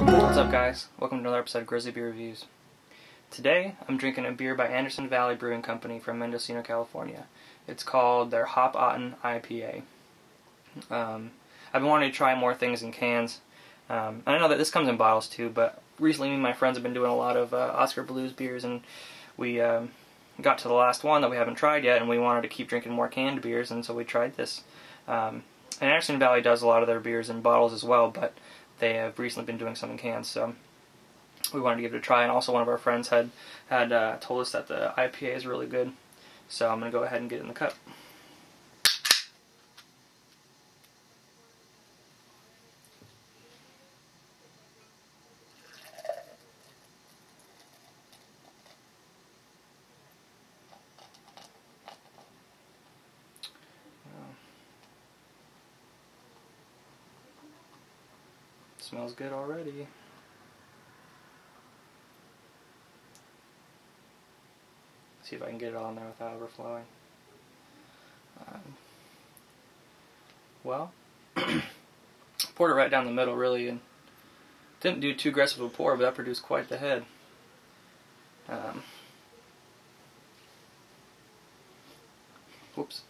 What's up, guys? Welcome to another episode of Grizzly Beer Reviews. Today I'm drinking a beer by Anderson Valley Brewing Company from Mendocino, California. It's called their Ottin IPA. I've been wanting to try more things in cans. I know that this comes in bottles too, but recently me and my friends have been doing a lot of Oscar Blues beers, and we got to the last one that we haven't tried yet, and we wanted to keep drinking more canned beers, and so we tried this. And Anderson Valley does a lot of their beers in bottles as well, but they have recently been doing some in cans, so we wanted to give it a try. And also one of our friends had told us that the IPA is really good, so I'm going to go ahead and get it in the cup. Smells good already. See if I can get it all in there without overflowing. Well, poured it right down the middle, really, and didn't do too aggressive a pour, but that produced quite the head. Whoops.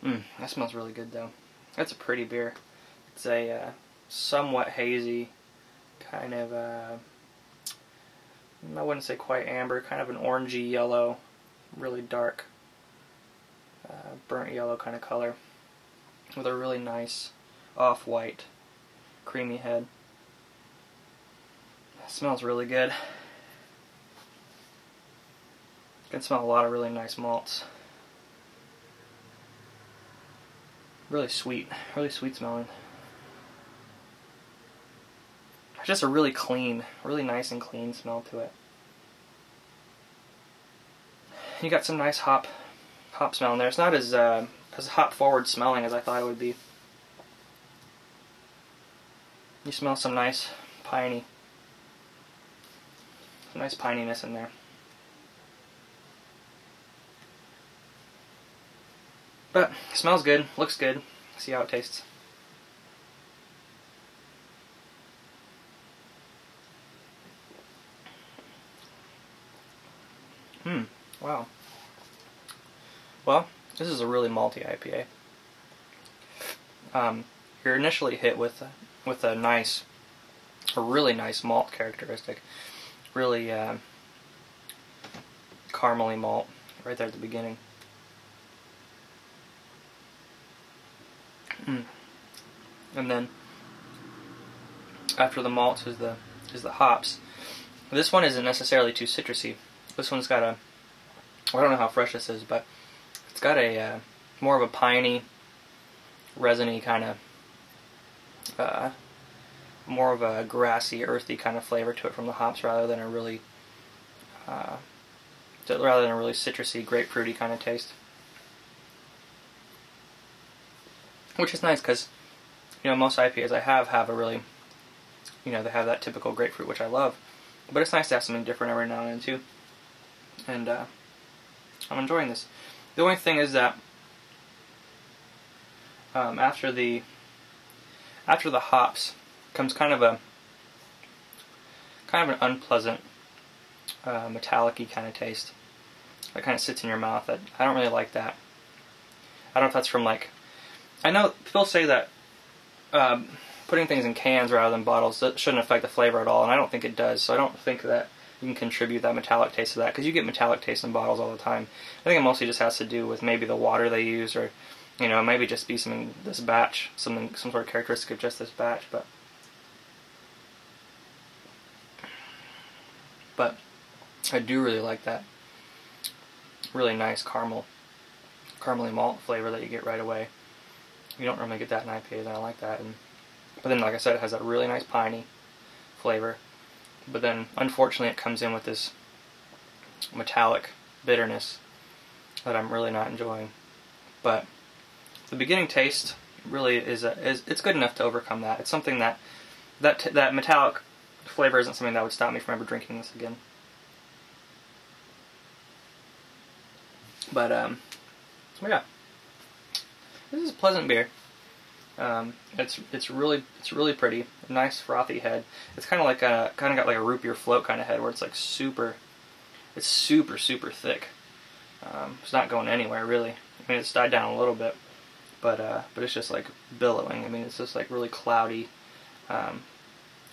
That smells really good, though. That's a pretty beer. It's a somewhat hazy, kind of, I wouldn't say quite amber, kind of an orangey yellow, really dark, burnt yellow kind of color, with a really nice off-white, creamy head. It smells really good. You can smell a lot of really nice malts. Really sweet smelling. Just a really clean, really nice and clean smell to it. You got some nice hop smell in there. It's not as hop forward smelling as I thought it would be. You smell some nice pininess in there. But it smells good, looks good. See how it tastes. Wow. Well, this is a really malty IPA. You're initially hit with a really nice malt characteristic. Really caramely malt right there at the beginning. And then after the malts is the hops. This one isn't necessarily too citrusy. This one's got a, I don't know how fresh this is, but it's got a more of a piney, resiny kind of, more of a grassy, earthy kind of flavor to it from the hops, rather than a really citrusy, grapefruity kind of taste. Which is nice, because most IPAs I have a really, they have that typical grapefruit, which I love. But it's nice to have something different every now and then too. And I'm enjoying this. The only thing is that after the hops comes kind of an unpleasant, metallic-y kind of taste that kind of sits in your mouth. I don't really like that. I don't know if that's from I know people say that putting things in cans rather than bottles shouldn't affect the flavor at all, and I don't think it does. So I don't think that you can contribute that metallic taste to that, because you get metallic taste in bottles all the time. I think it mostly just has to do with maybe the water they use, or maybe just be some sort of characteristic of just this batch. But I do really like that really nice caramely malt flavor that you get right away. You don't normally get that in IPAs, and I like that. But then, like I said, it has that really nice piney flavor. But then, unfortunately, it comes in with this metallic bitterness that I'm really not enjoying. But the beginning taste really it's good enough to overcome that. It's something that metallic flavor isn't something that would stop me from ever drinking this again. But yeah. this is a pleasant beer. It's really pretty. Nice frothy head. It's kind of got like a root beer float kind of head where it's like super thick. It's not going anywhere really. I mean, it's died down a little bit, but it's just like billowing. I mean, it's just like really cloudy,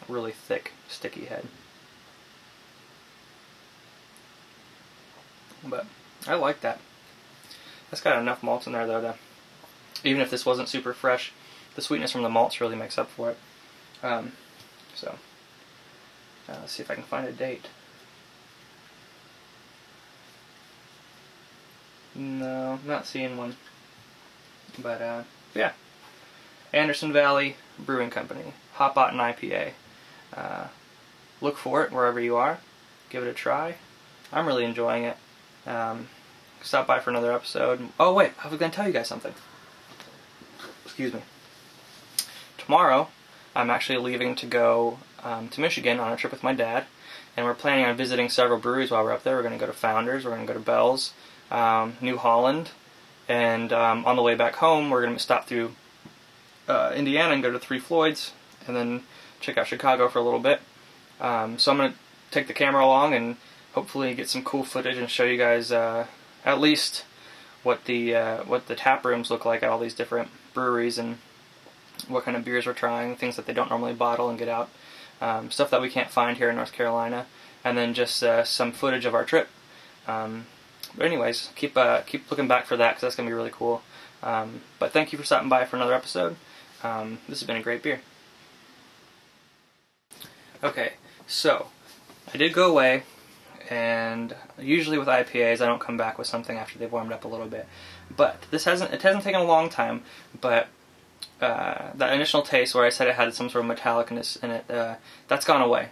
really thick, sticky head. But I like that. That's got enough malts in there though to, even if this wasn't super fresh, the sweetness from the malts really makes up for it. Let's see if I can find a date. No, I'm not seeing one. But yeah, Anderson Valley Brewing Company, Hop Ottin IPA. Look for it wherever you are. Give it a try. I'm really enjoying it. Stop by for another episode. Oh wait, I was going to tell you guys something. Excuse me. Tomorrow, I'm actually leaving to go to Michigan on a trip with my dad, and we're planning on visiting several breweries while we're up there. We're going to go to Founders, we're going to go to Bell's, New Holland, and on the way back home, we're going to stop through Indiana and go to Three Floyds, and then check out Chicago for a little bit. So I'm going to take the camera along and hopefully get some cool footage and show you guys at least what the tap rooms look like at all these different breweries and what kind of beers we're trying, things that they don't normally bottle and get out, stuff that we can't find here in North Carolina, and then just some footage of our trip. But anyways, keep looking back for that because that's going to be really cool. But thank you for stopping by for another episode. This has been a great beer. Okay, so I did go away, and usually with IPAs I don't come back with something after they've warmed up a little bit. But it hasn't taken a long time, but that initial taste where I said it had some sort of metallicness in it, that's gone away.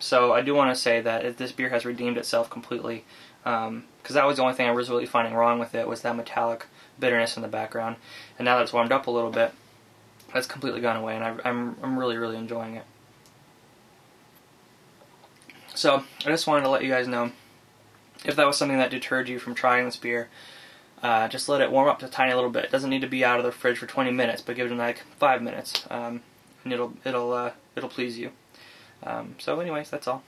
So I do want to say that this beer has redeemed itself completely, because that was the only thing I was really finding wrong with it, was that metallic bitterness in the background. And now that it's warmed up a little bit, that's completely gone away, and I'm really enjoying it. So I just wanted to let you guys know, if that was something that deterred you from trying this beer, just let it warm up a tiny little bit. It doesn't need to be out of the fridge for 20 minutes, but give it like 5 minutes, and it'll please you. So anyways, that's all.